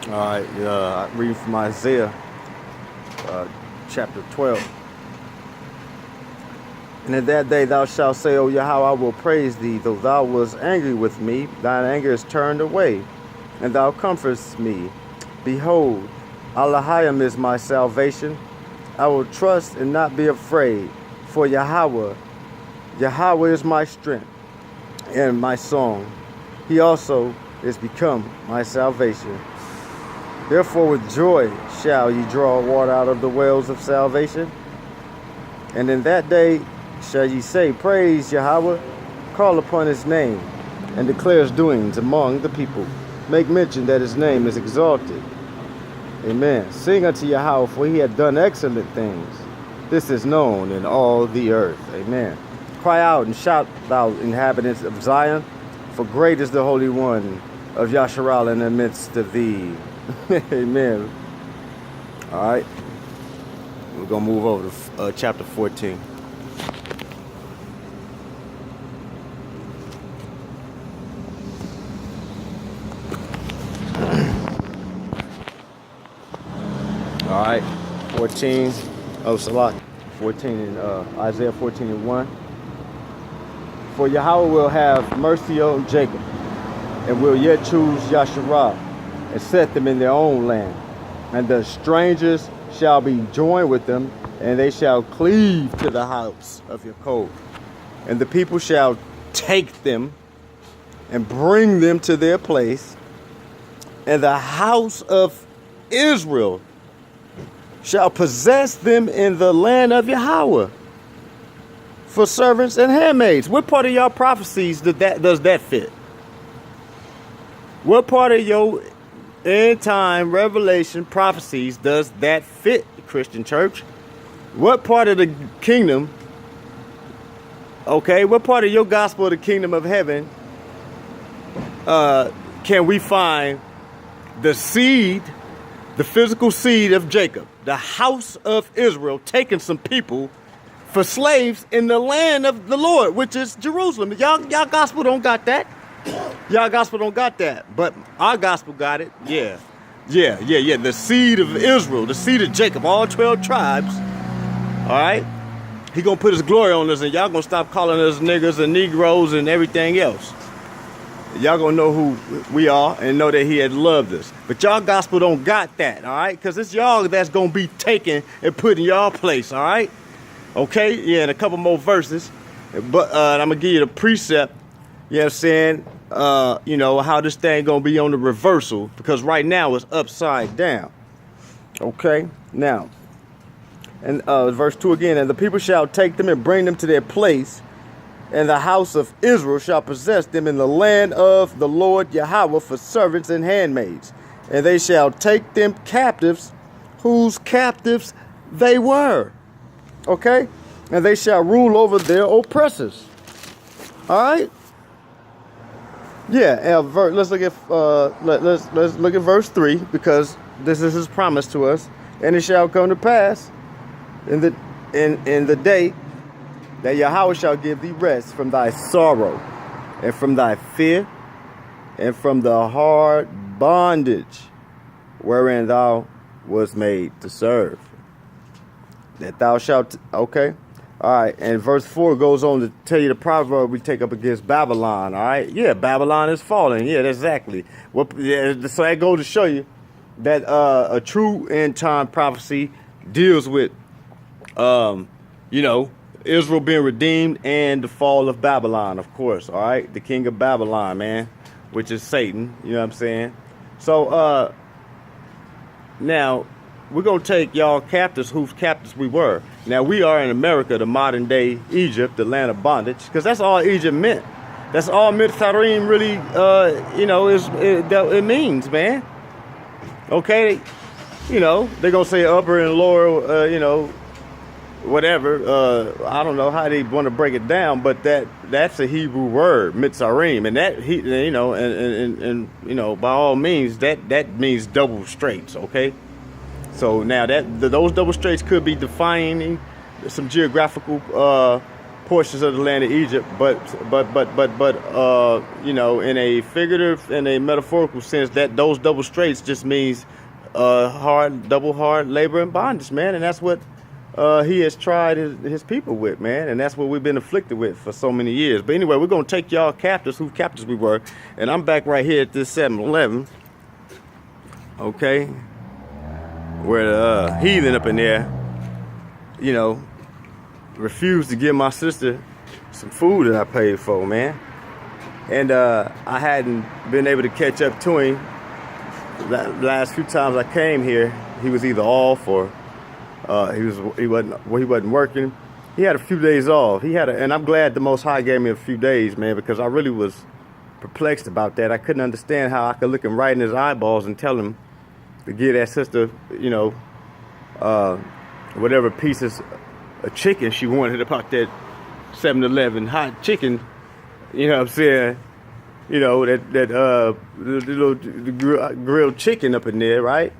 All right, I read from Isaiah chapter 12. And in that day thou shalt say, O Yahawa, I will praise thee, though thou wast angry with me, thine anger is turned away, and thou comfortest me. Behold, Allahayim is my salvation. I will trust and not be afraid, for Yahawa is my strength and my song. He also is become my salvation. Therefore with joy shall ye draw water out of the wells of salvation. And in that day shall ye say, Praise Yahawa, call upon his name, and declare his doings among the people. Make mention that his name is exalted. Amen. Sing unto Yahawa, for he hath done excellent things. This is known in all the earth. Amen. Cry out and shout, thou inhabitants of Zion, for great is the Holy One of Yasharal in the midst of thee. Amen. All right. We're going to move over to chapter 14. All right. 14. Oh, Salah. 14 in Isaiah 14 and 1. For Yahawa will have mercy on Jacob, and will yet choose Yasharah, and set them in their own land. And the strangers shall be joined with them, and they shall cleave to the house of Yaakov. And the people shall take them and bring them to their place, and the house of Israel shall possess them in the land of Yahawa for servants and handmaids. What part of y'all prophecies does that fit? What part of your end time revelation prophecies does that fit, Christian church? What part of the kingdom, okay, what part of your gospel of the kingdom of heaven can we find the seed, the physical seed of Jacob, the house of Israel, taking some people for slaves in the land of the Lord, which is Jerusalem? Y'all gospel don't got that. Y'all gospel don't got that, but our gospel got it. Yeah. The seed of Israel, the seed of Jacob, all 12 tribes. All right. He gonna put his glory on us, and y'all gonna stop calling us niggers and Negroes and everything else. Y'all gonna know who we are and know that he had loved us. But y'all gospel don't got that, all right? Because it's y'all that's gonna be taken and put in y'all place, all right? Okay, yeah, and a couple more verses. But I'm gonna give you the precept, you know what I'm saying? How this thing gonna be on the reversal, because right now it's upside down. Okay, now, and verse 2 again, and the people shall take them and bring them to their place, and the house of Israel shall possess them in the land of the Lord Yahawa for servants and handmaids. And they shall take them captives, whose captives they were. Okay? And they shall rule over their oppressors. All right? Yeah, let's look at let's look at verse 3, because this is his promise to us. And it shall come to pass in the day that Yahawa shall give thee rest from thy sorrow, and from thy fear, and from the hard bondage wherein thou was made to serve. That thou shalt, okay? All right, and verse 4 goes on to tell you the proverb we take up against Babylon, all right? Yeah, Babylon is falling. Yeah, exactly. So that goes to show you that a true end-time prophecy deals with, Israel being redeemed and the fall of Babylon, of course, all right? The king of Babylon, man, which is Satan, you know what I'm saying? So, now, we're going to take y'all captives, whose captives we were. Now, we are in America, the modern day Egypt, the land of bondage, because that's all Egypt meant. That's all Mitzrayim really, it means, man. Okay? They're going to say upper and lower, whatever. I don't know how they want to break it down, but that's a Hebrew word, Mitzrayim, and that by all means that means double straights. Okay, so now those double straights could be defining some geographical portions of the land of Egypt, but you know, in a figurative and a metaphorical sense, that those double straits just means double hard labor and bondage, man. And that's what he has tried his people with, man. And that's what we've been afflicted with for so many years. But anyway, we're going to take y'all captives, who captives we were. And I'm back right here at this 7-Eleven. Okay. Where the heathen up in there, you know, refused to give my sister some food that I paid for, man. And I hadn't been able to catch up to him. The last few times I came here, he was either off or he wasn't working. He had a few days off. And I'm glad the Most High gave me a few days, man, because I really was perplexed about that. I couldn't understand how I could look him right in his eyeballs and tell him to give that sister, you know, whatever pieces of chicken she wanted about that 7-Eleven hot chicken. You know what I'm saying? You know, the little grilled chicken up in there, right?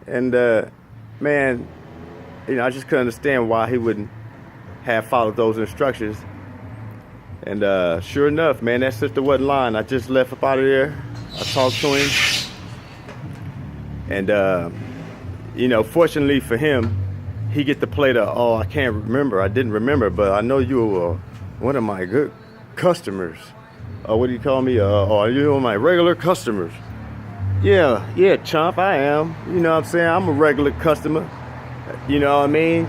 And, man, you know, I just couldn't understand why he wouldn't have followed those instructions. And sure enough, man, that sister wasn't lying. I just left up out of there. I talked to him. And, you know, fortunately for him, he get to play the, oh, I can't remember. I didn't remember, but I know you were one of my good customers. What do you call me? Oh, you're one of my regular customers. Yeah, chump, I am. You know what I'm saying? I'm a regular customer. You know what I mean?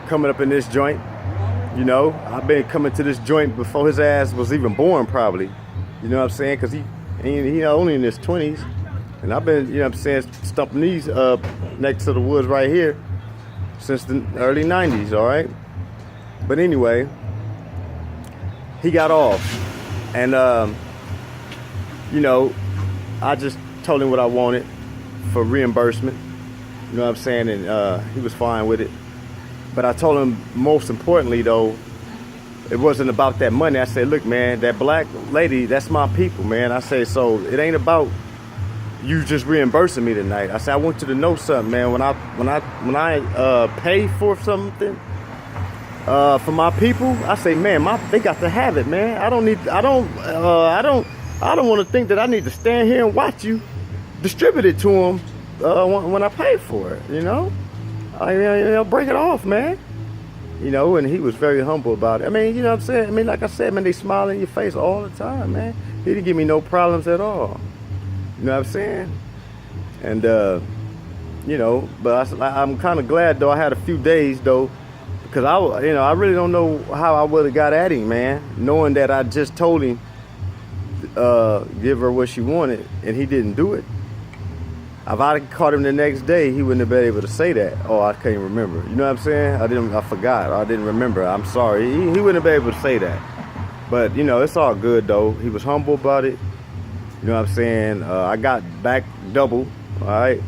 Coming up in this joint. You know, I've been coming to this joint before his ass was even born, probably. You know what I'm saying? Because he only in his 20s. And I've been, you know what I'm saying, stumping these next to the woods right here since the early 90s, all right? But anyway, he got off. And, you know, I just told him what I wanted for reimbursement. You know what I'm saying? And he was fine with it. But I told him, most importantly, though, it wasn't about that money. I said, look, man, that black lady, that's my people, man. I said, so it ain't about you just reimbursing me tonight. I said, I want you to know something, man. When I pay for something for my people, I say, man, they got to have it, man. I don't want to think that I need to stand here and watch you distribute it to them when I pay for it. You know, break it off, man. You know, and he was very humble about it. I mean, you know what I'm saying? I mean, like I said, man, they smile in your face all the time, man. He didn't give me no problems at all. You know what I'm saying? And, you know, but I'm kind of glad, though, I had a few days, though, because I really don't know how I would have got at him, man, knowing that I just told him, give her what she wanted, and he didn't do it. If I caught him the next day, he wouldn't have been able to say that. Oh, I can't remember. You know what I'm saying? I forgot. I didn't remember. I'm sorry. He wouldn't have been able to say that. But, you know, it's all good, though. He was humble about it. You know what I'm saying? I got back double, all right?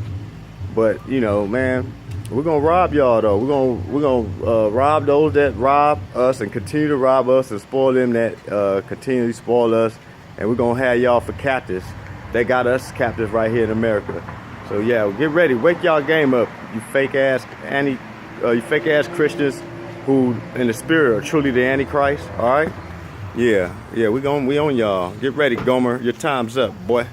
But, you know, man, we're going to rob y'all, though. We're gonna rob those that rob us and continue to rob us and spoil them that continually spoil us. And we're going to have y'all for captives. They got us captives right here in America. So, yeah, get ready. Wake y'all game up, you fake-ass Christians who, in the spirit, are truly the Antichrist, all right? Yeah, we on y'all. Get ready, Gomer. Your time's up, boy.